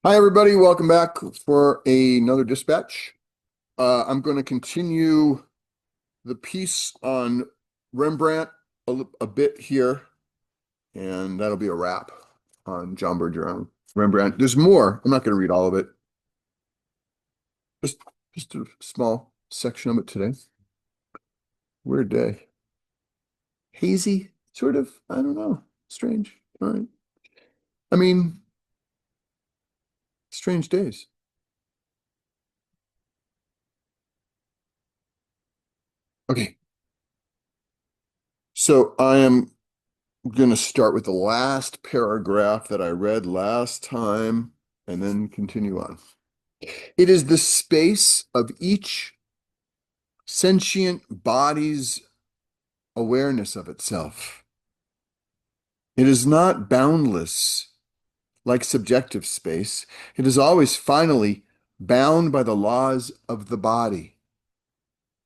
Hi, everybody. Welcome back for another dispatch. I'm going to continue the piece on Rembrandt a bit here, and that'll be a wrap on John Berger on Rembrandt. There's more. I'm not going to read all of it. Just, just a small section of it today. Weird day. Hazy, sort of. I don't know. Strange. All right. I mean, strange days. Okay. So I am going to start with the last paragraph that I read last time and then continue on. It is the space of each sentient body's awareness of itself. It is not boundless like subjective space. It is always finally bound by the laws of the body.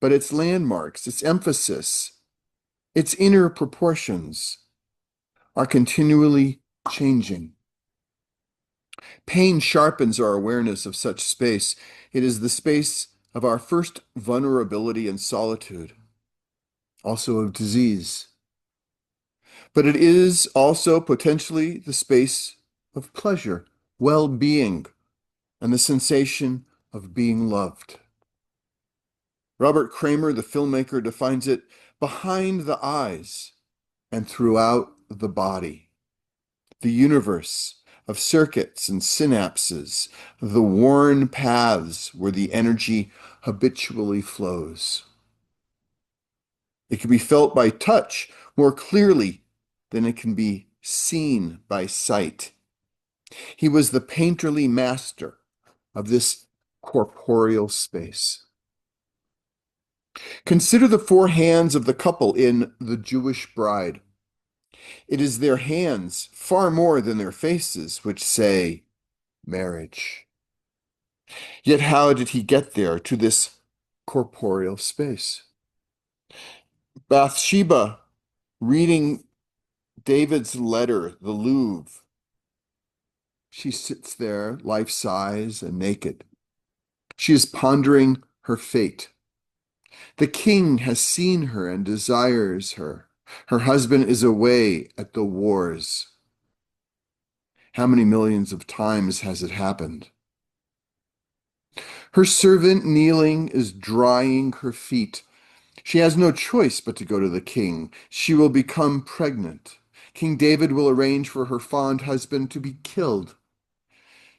But its landmarks, its emphasis, its inner proportions are continually changing. Pain sharpens our awareness of such space. It is the space of our first vulnerability and solitude, also of disease. But it is also potentially the space of pleasure, well-being, and the sensation of being loved. Robert Kramer, the filmmaker, defines it behind the eyes and throughout the body. The universe of circuits and synapses, the worn paths where the energy habitually flows. It can be felt by touch more clearly than it can be seen by sight. He was the painterly master of this corporeal space. Consider the four hands of the couple in The Jewish Bride. It is their hands, far more than their faces, which say marriage. Yet how did he get there to this corporeal space? Bathsheba reading David's letter, the Louvre. She sits there, life-size and naked. She is pondering her fate. The king has seen her and desires her. Her husband is away at the wars. How many millions of times has it happened? Her servant kneeling is drying her feet. She has no choice but to go to the king. She will become pregnant. King David will arrange for her fond husband to be killed.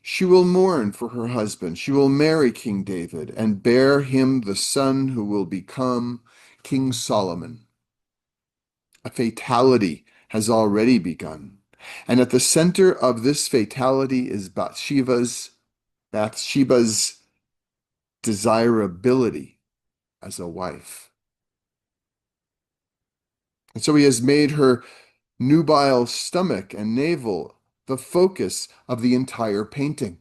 She will mourn for her husband. She will marry King David and bear him the son who will become King Solomon. A fatality has already begun. And at the center of this fatality is Bathsheba's desirability as a wife. And so he has made her nubile stomach and navel the focus of the entire painting.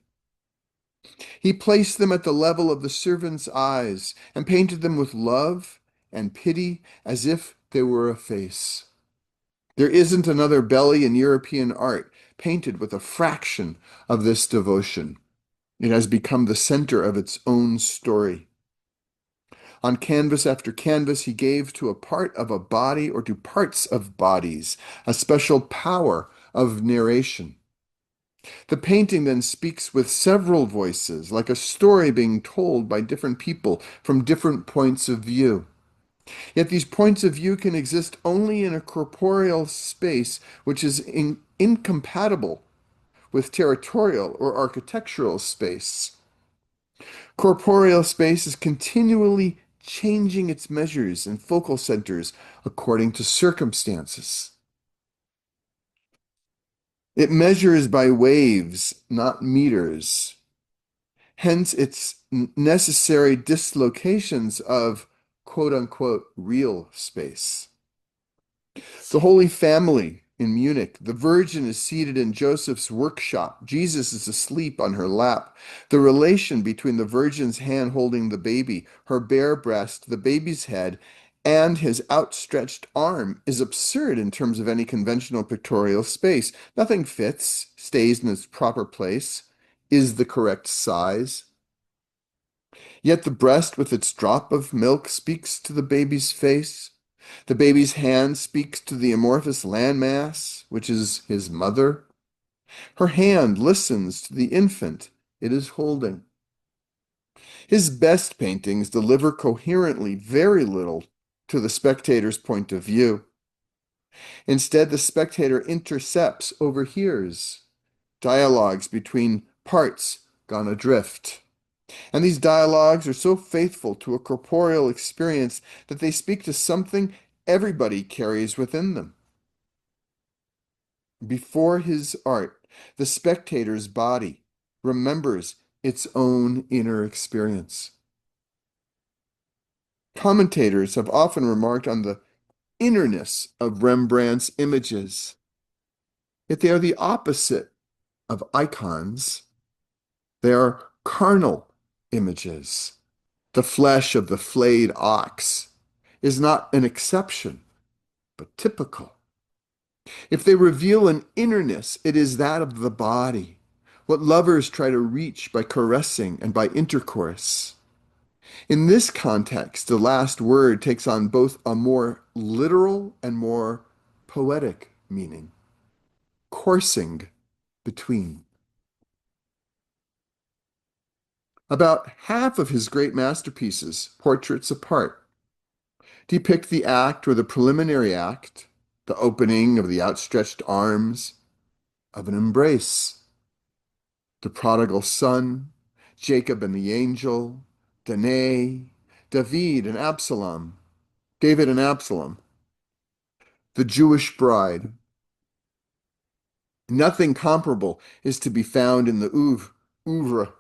He placed them at the level of the servant's eyes and painted them with love and pity as if they were a face. There isn't another belly in European art painted with a fraction of this devotion. It has become the center of its own story. On canvas after canvas, he gave to a part of a body or to parts of bodies a special power of narration. The painting then speaks with several voices, like a story being told by different people from different points of view. Yet these points of view can exist only in a corporeal space which is incompatible with territorial or architectural space. Corporeal space is continually changing its measures and focal centers according to circumstances. It measures by waves, not meters. Hence its necessary dislocations of quote unquote real space. The Holy Family in Munich. The Virgin is seated in Joseph's workshop. Jesus is asleep on her lap. The relation between the Virgin's hand holding the baby, her bare breast, the baby's head, and his outstretched arm is absurd in terms of any conventional pictorial space. Nothing fits, stays in its proper place. is the correct size. Yet the breast with its drop of milk speaks to the baby's face. The baby's hand speaks to the amorphous landmass, which is his mother. Her hand listens to the infant it is holding. His best paintings deliver coherently very little to the spectator's point of view. Instead, the spectator intercepts, overhears dialogues between parts gone adrift. And these dialogues are so faithful to a corporeal experience that they speak to something everybody carries within them. Before his art, the spectator's body remembers its own inner experience. Commentators have often remarked on the innerness of Rembrandt's images, yet they are the opposite of icons. They are carnal images. The flesh of the flayed ox is not an exception, but typical. If they reveal an innerness, it is that of the body, what lovers try to reach by caressing and by intercourse. In this context, the last word takes on both a more literal and more poetic meaning, coursing between. About half of his great masterpieces, portraits apart, depict the act or the preliminary act, the opening of the outstretched arms of an embrace. The prodigal son, Jacob and the angel, Danae, David and Absalom, David and Absalom, the Jewish bride. Nothing comparable is to be found in the oeuvre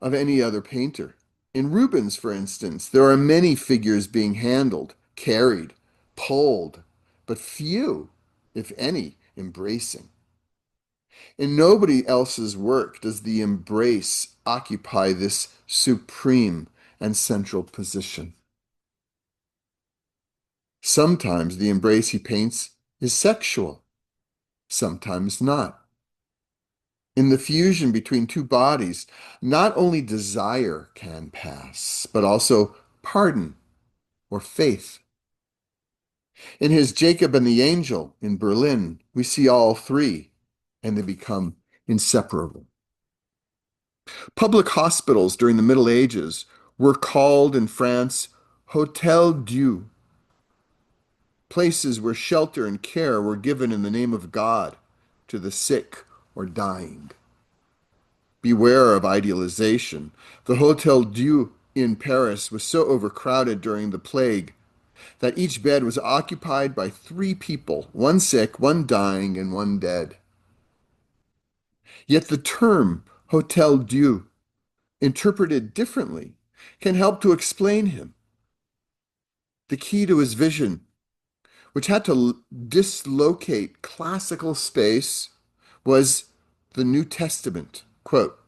of any other painter. In Rubens, for instance, there are many figures being handled, carried, pulled, but few, if any, embracing. In nobody else's work does the embrace occupy this supreme and central position. Sometimes the embrace he paints is sexual, sometimes not. In the fusion between two bodies, not only desire can pass, but also pardon or faith. In his Jacob and the Angel in Berlin, we see all three, and they become inseparable. Public hospitals during the Middle Ages were called in France Hôtel Dieu, places where shelter and care were given in the name of God to the sick or dying. Beware of idealization. The Hôtel Dieu in Paris was so overcrowded during the plague that each bed was occupied by 3 people, one sick, one dying, and one dead. Yet the term Hôtel Dieu, interpreted differently, can help to explain him. The key to his vision, which had to dislocate classical space, was the New Testament. Quote,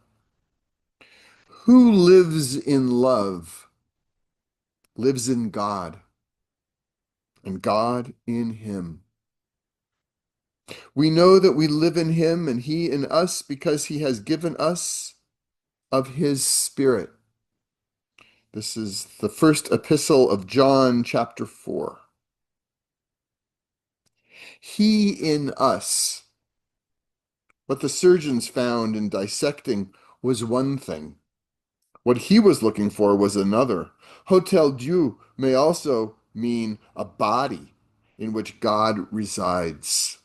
"Who lives in love lives in God, and God in him. We know that we live in him and he in us because he has given us of his Spirit." This is the first epistle of John, chapter 4. He in us. What the surgeons found in dissecting was one thing. What he was looking for was another. Hôtel Dieu may also mean a body in which God resides.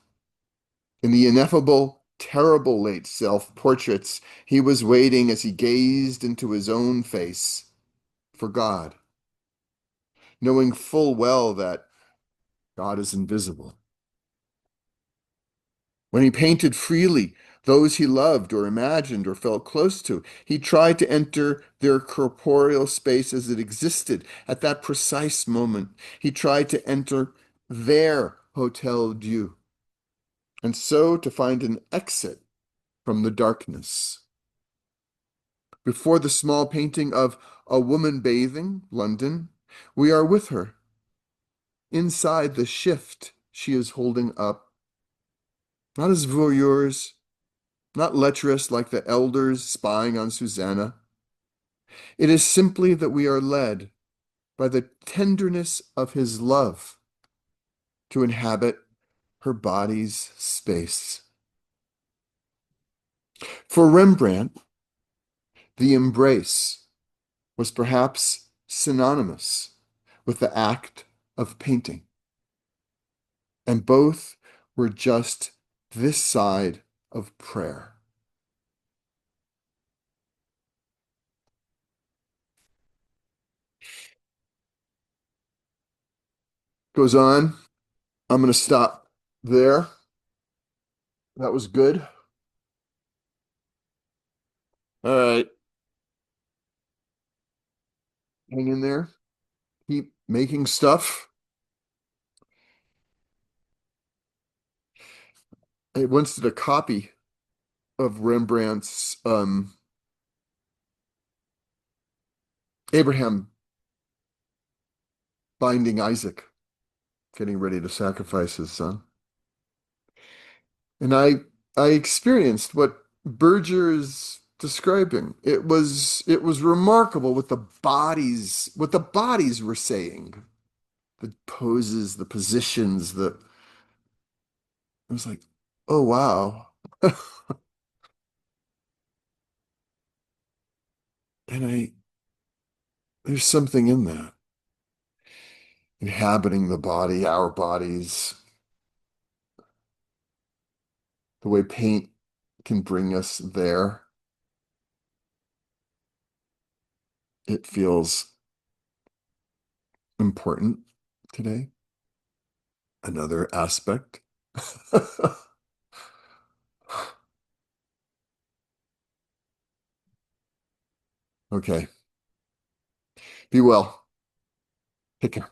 In the ineffable, terrible late self-portraits, he was waiting as he gazed into his own face for God, knowing full well that God is invisible. When he painted freely those he loved or imagined or felt close to, he tried to enter their corporeal space as it existed at that precise moment. He tried to enter their Hôtel Dieu, and so to find an exit from the darkness. Before the small painting of A Woman Bathing, London, we are with her. Inside the shift she is holding up, not as voyeurs, not lecherous like the elders spying on Susanna. It is simply that we are led by the tenderness of his love to inhabit her body's space. For Rembrandt, the embrace was perhaps synonymous with the act of painting, and both were just this side of prayer. Goes on. I'm going to stop there. That was good. All right. Hang in there. Keep making stuff. I once did a copy of Rembrandt's Abraham binding Isaac, getting ready to sacrifice his son. And I experienced what Berger is describing. It was remarkable what the bodies were saying. The poses, the positions, the I was like, oh wow. And there's something in that. Inhabiting the body, our bodies, the way paint can bring us there. It feels important today. Another aspect. Okay. Be well. Take care.